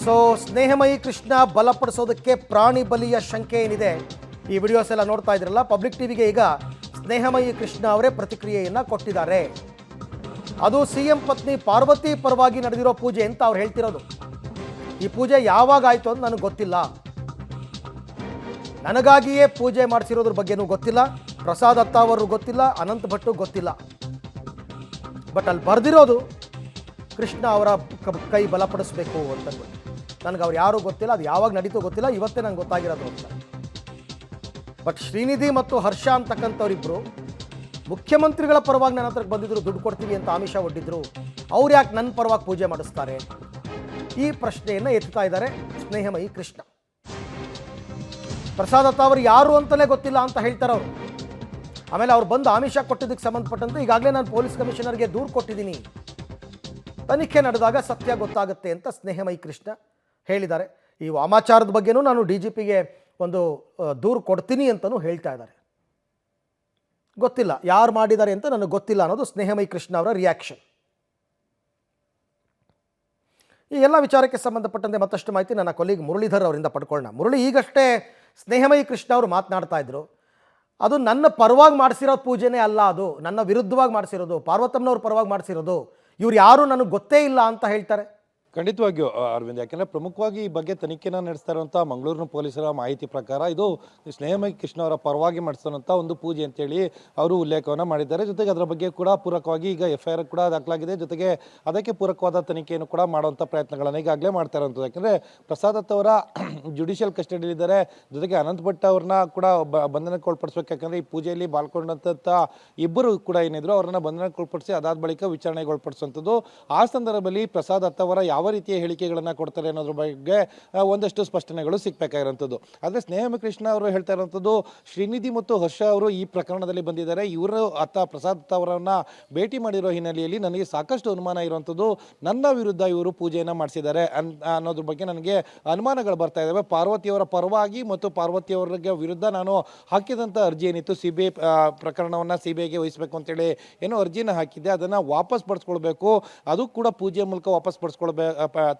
So ಸ್ನೇಹಮಯಿ ಕೃಷ್ಣ ಬಲಪಡಿಸೋದಕ್ಕೆ ಪ್ರಾಣಿ ಬಲಿಯ ಶಂಕೆ ಏನಿದೆ, ಈ ವಿಡಿಯೋಸ್ ಎಲ್ಲ ನೋಡ್ತಾ ಇದ್ರಲ್ಲ, ಪಬ್ಲಿಕ್ ಟಿವಿಗೆ ಈಗ ಸ್ನೇಹಮಯಿ ಕೃಷ್ಣ ಅವರೇ ಪ್ರತಿಕ್ರಿಯೆಯನ್ನು ಕೊಟ್ಟಿದ್ದಾರೆ. ಅದು ಸಿಎಂ ಪತ್ನಿ ಪಾರ್ವತಿ ಪರವಾಗಿ ನಡೆದಿರೋ ಪೂಜೆ ಅಂತ ಅವ್ರು ಹೇಳ್ತಿರೋದು. ಈ ಪೂಜೆ ಯಾವಾಗ ಆಯಿತು ಅಂತ ನನಗೆ ಗೊತ್ತಿಲ್ಲ, ನನಗಾಗಿಯೇ ಪೂಜೆ ಮಾಡಿಸಿರೋದ್ರ ಬಗ್ಗೆನೂ ಗೊತ್ತಿಲ್ಲ, ಪ್ರಸಾದ್ ಅತ್ತ ಅವರು ಗೊತ್ತಿಲ್ಲ, ಅನಂತ್ ಭಟ್ಟು ಗೊತ್ತಿಲ್ಲ. ಬಟ್ ಅಲ್ಲಿ ಬರೆದಿರೋದು ಕೃಷ್ಣ ಅವರ ಕೈ ಬಲಪಡಿಸಬೇಕು ಅಂತ. ನನಗೆ ಅವ್ರು ಯಾರೂ ಗೊತ್ತಿಲ್ಲ, ಅದು ಯಾವಾಗ ನಡೀತೋ ಗೊತ್ತಿಲ್ಲ, ಇವತ್ತೇ ನಂಗೆ ಗೊತ್ತಾಗಿರೋದು ಅಂತ. ಬಟ್ ಶ್ರೀನಿಧಿ ಮತ್ತು ಹರ್ಷ ಅಂತಕ್ಕಂಥವ್ರಿಬ್ಬರು ಮುಖ್ಯಮಂತ್ರಿಗಳ ಪರವಾಗಿ ನನ್ನ ಹತ್ರಕ್ಕೆ ಬಂದಿದ್ರು, ದುಡ್ಡು ಕೊಡ್ತೀವಿ ಅಂತ ಆಮಿಷ ಒಡ್ಡಿದ್ರು. ಅವ್ರು ಯಾಕೆ ನನ್ನ ಪರವಾಗಿ ಪೂಜೆ ಮಾಡಿಸ್ತಾರೆ? ಈ ಪ್ರಶ್ನೆಯನ್ನು ಎತ್ತಾ ಇದ್ದಾರೆ ಸ್ನೇಹಮಯಿ ಕೃಷ್ಣ. ಪ್ರಸಾದ್ ಅತ್ತ ಅವರು ಯಾರು ಅಂತಲೇ ಗೊತ್ತಿಲ್ಲ ಅಂತ ಹೇಳ್ತಾರೆ ಅವರು. ಆಮೇಲೆ ಅವ್ರು ಬಂದು ಆಮಿಷ ಕೊಟ್ಟಿದ್ದಕ್ಕೆ ಸಂಬಂಧಪಟ್ಟಂತೆ ಈಗಾಗಲೇ ನಾನು ಪೊಲೀಸ್ ಕಮಿಷನರ್ಗೆ ದೂರು ಕೊಟ್ಟಿದ್ದೀನಿ, ತನಿಖೆ ನಡೆದಾಗ ಸತ್ಯ ಗೊತ್ತಾಗುತ್ತೆ ಅಂತ ಸ್ನೇಹಮಯಿ ಕೃಷ್ಣ ಹೇಳಿದ್ದಾರೆ. ಈ ವಾಮಾಚಾರದ ಬಗ್ಗೆನೂ ನಾನು DGPಗೆ ಒಂದು ದೂರು ಕೊಡ್ತೀನಿ ಅಂತಲೂ ಹೇಳ್ತಾ ಇದ್ದಾರೆ. ಗೊತ್ತಿಲ್ಲ ಯಾರು ಮಾಡಿದ್ದಾರೆ ಅಂತ ನನಗೆ ಗೊತ್ತಿಲ್ಲ ಅನ್ನೋದು ಸ್ನೇಹಮಯಿ ಕೃಷ್ಣ ಅವರ ರಿಯಾಕ್ಷನ್. ಈ ಎಲ್ಲ ವಿಚಾರಕ್ಕೆ ಸಂಬಂಧಪಟ್ಟಂತೆ ಮತ್ತಷ್ಟು ಮಾಹಿತಿ ನನ್ನ ಕೊಲೀಗ್ ಮುರಳೀಧರ್ ಅವರಿಂದ ಪಡ್ಕೊಳ್ಳೋಣ. ಮುರಳಿ, ಈಗಷ್ಟೇ ಸ್ನೇಹಮಯಿ ಕೃಷ್ಣ ಅವರು ಮಾತನಾಡ್ತಾ ಇದ್ರು, ಅದು ನನ್ನ ಪರವಾಗಿ ಮಾಡಿಸಿರೋ ಪೂಜೆನೇ ಅಲ್ಲ, ಅದು ನನ್ನ ವಿರುದ್ಧವಾಗಿ ಮಾಡಿಸಿರೋದು, ಪಾರ್ವತಮ್ಮನವ್ರ ಪರವಾಗಿ ಮಾಡಿಸಿರೋದು, ಇವ್ರು ಯಾರೂ ನನಗೆ ಗೊತ್ತೇ ಇಲ್ಲ ಅಂತ ಹೇಳ್ತಾರೆ. ಖಂಡಿತವಾಗಿಯೂ ಅರವಿಂದ್, ಯಾಕೆಂದರೆ ಪ್ರಮುಖವಾಗಿ ಈ ಬಗ್ಗೆ ತನಿಖೆನ ನಡೆಸ್ತಾ ಇರುವಂಥ ಮಂಗಳೂರಿನ ಪೊಲೀಸರ ಮಾಹಿತಿ ಪ್ರಕಾರ ಇದು ಸ್ನೇಹಮಯಿ ಕೃಷ್ಣ ಅವರ ಪರವಾಗಿ ಮಾಡಿಸಿರುವಂಥ ಒಂದು ಪೂಜೆ ಅಂತೇಳಿ ಅವರು ಉಲ್ಲೇಖವನ್ನು ಮಾಡಿದ್ದಾರೆ. ಜೊತೆಗೆ ಅದರ ಬಗ್ಗೆ ಕೂಡ ಪೂರಕವಾಗಿ ಈಗ FIR ಕೂಡ ದಾಖಲಾಗಿದೆ. ಜೊತೆಗೆ ಅದಕ್ಕೆ ಪೂರಕವಾದ ತನಿಖೆಯನ್ನು ಕೂಡ ಮಾಡುವಂಥ ಪ್ರಯತ್ನಗಳನ್ನು ಈಗಾಗಲೇ ಮಾಡ್ತಾ ಇರುವಂಥದ್ದು. ಯಾಕೆಂದರೆ ಪ್ರಸಾದ್ ದತ್ ಅವರ ಜುಡಿಷಿಯಲ್ ಕಸ್ಟಡಿಯಲ್ಲಿದ್ದಾರೆ. ಜೊತೆಗೆ ಅನಂತ್ ಭಟ್ ಅವ್ರನ್ನ ಕೂಡ ಬಂಧನಕ್ಕೆ ಒಳಪಡಿಸ್ಬೇಕು. ಯಾಕಂದರೆ ಈ ಪೂಜೆಯಲ್ಲಿ ಪಾಲ್ಗೊಂಡಂಥ ಇಬ್ಬರು ಕೂಡ ಏನಿದ್ರು ಅವರನ್ನ ಬಂಧನಕ್ಕೆ ಒಳಪಡಿಸಿ ಅದಾದ ಬಳಿಕ ವಿಚಾರಣೆಗೆ ಒಳಪಡಿಸುವಂಥದ್ದು. ಆ ಸಂದರ್ಭದಲ್ಲಿ ಪ್ರಸಾದ್ ದತ್ ಅವರ ಯಾವ ರೀತಿಯ ಹೇಳಿಕೆಗಳನ್ನು ಕೊಡ್ತಾರೆ ಅನ್ನೋದ್ರ ಬಗ್ಗೆ ಒಂದಷ್ಟು ಸ್ಪಷ್ಟನೆಗಳು ಸಿಗಬೇಕಾಗಿರುವಂಥದ್ದು. ಆದರೆ ಸ್ನೇಹಮಯಿ ಕೃಷ್ಣ ಅವರು ಹೇಳ್ತಾ ಇರುವಂಥದ್ದು, ಶ್ರೀನಿಧಿ ಮತ್ತು ಹರ್ಷ ಅವರು ಈ ಪ್ರಕರಣದಲ್ಲಿ ಬಂದಿದ್ದಾರೆ, ಇವರು ಪ್ರಸಾದ್ ಅವರನ್ನ ಭೇಟಿ ಮಾಡಿರೋ ಹಿನ್ನೆಲೆಯಲ್ಲಿ ನನಗೆ ಸಾಕಷ್ಟು ಅನುಮಾನ ಇರುವಂಥದ್ದು, ನನ್ನ ವಿರುದ್ಧ ಇವರು ಪೂಜೆಯನ್ನು ಮಾಡಿಸಿದ್ದಾರೆ ಅನ್ನೋದ್ರ ಬಗ್ಗೆ ನನಗೆ ಅನುಮಾನಗಳು ಬರ್ತಾ ಇದ್ದಾವೆ. ಪಾರ್ವತಿಯವರ ಪರವಾಗಿ ಮತ್ತು ಪಾರ್ವತಿಯವರಿಗೆ ವಿರುದ್ಧ ನಾನು ಹಾಕಿದಂಥ ಅರ್ಜಿ ಏನಿತ್ತು, CBI ಪ್ರಕರಣವನ್ನು CBIಗೆ ವಹಿಸಬೇಕು ಅಂತೇಳಿ ಏನೋ ಅರ್ಜಿನ ಹಾಕಿದ್ದೆ, ಅದನ್ನು ವಾಪಸ್ ಪಡಿಸ್ಕೊಳ್ಬೇಕು, ಅದು ಕೂಡ ಪೂಜೆ ಮೂಲಕ ವಾಪಸ್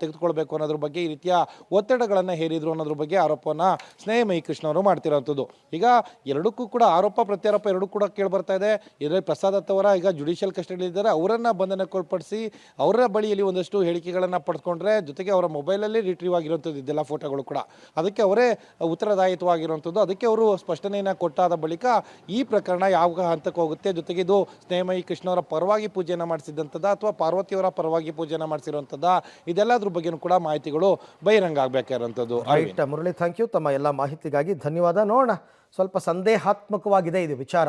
ತೆಗೆದುಕೊಳ್ಬೇಕು ಅನ್ನೋದ್ರ ಬಗ್ಗೆ ಈ ರೀತಿಯ ಒತ್ತಡಗಳನ್ನು ಹೇರಿದ್ರು ಅನ್ನೋದ್ರ ಬಗ್ಗೆ ಆರೋಪವನ್ನು ಸ್ನೇಹಮಯಿ ಕೃಷ್ಣ ಅವರು ಮಾಡ್ತಿರೋಂಥದ್ದು. ಈಗ ಎರಡಕ್ಕೂ ಕೂಡ ಆರೋಪ ಪ್ರತ್ಯಾರೋಪ ಎರಡೂ ಕೂಡ ಕೇಳಿ ಬರ್ತಾ ಇದೆ. ಇದರಲ್ಲಿ ಪ್ರಸಾದ್ ದತ್ ಅವರ ಈಗ ಜುಡಿಷಿಯಲ್ ಕಸ್ಟಡಿ ಇದ್ದಾರೆ, ಅವರನ್ನು ಬಂಧನಕ್ಕೊಳಪಡಿಸಿ ಅವರ ಬಳಿಯಲ್ಲಿ ಒಂದಷ್ಟು ಹೇಳಿಕೆಗಳನ್ನು ಪಡ್ಕೊಂಡ್ರೆ, ಜೊತೆಗೆ ಅವರ ಮೊಬೈಲಲ್ಲಿ ರಿಟ್ರೀವ್ ಆಗಿರುವಂಥದ್ದು ಇದೆಲ್ಲ ಫೋಟೋಗಳು ಕೂಡ, ಅದಕ್ಕೆ ಅವರೇ ಉತ್ತರದಾಯಿತ್ವವಾಗಿರುವಂಥದ್ದು. ಅದಕ್ಕೆ ಅವರು ಸ್ಪಷ್ಟನೆಯನ್ನು ಕೊಟ್ಟಾದ ಬಳಿಕ ಈ ಪ್ರಕರಣ ಯಾವ ಹಂತಕ್ಕೆ ಹೋಗುತ್ತೆ, ಜೊತೆಗೆ ಇದು ಸ್ನೇಹಮಯಿ ಕೃಷ್ಣ ಅವರ ಪರವಾಗಿ ಪೂಜೆಯನ್ನು ಮಾಡಿಸಿದಂಥದ್ದು ಅಥವಾ ಪಾರ್ವತಿಯವರ ಪರವಾಗಿ ಪೂಜೆಯನ್ನು ಮಾಡಿಸಿರುವಂಥದ್ದು, ಇದೆಲ್ಲದ್ರ ಬಗ್ಗೆನೂ ಕೂಡ ಮಾಹಿತಿಗಳು ಬಹಿರಂಗ ಆಗಬೇಕಾಗಿರುವಂಥದ್ದು. ಮುರಳಿ, ಥ್ಯಾಂಕ್ ಯು ತಮ್ಮ ಎಲ್ಲ ಮಾಹಿತಿಗಾಗಿ, ಧನ್ಯವಾದ. ನೋಡೋಣ, ಸ್ವಲ್ಪ ಸಂದೇಹಾತ್ಮಕವಾಗಿದೆ ಇದು ವಿಚಾರ,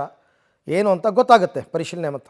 ಏನು ಅಂತ ಗೊತ್ತಾಗುತ್ತೆ ಪರಿಶೀಲನೆ ಮಾತ್ರ.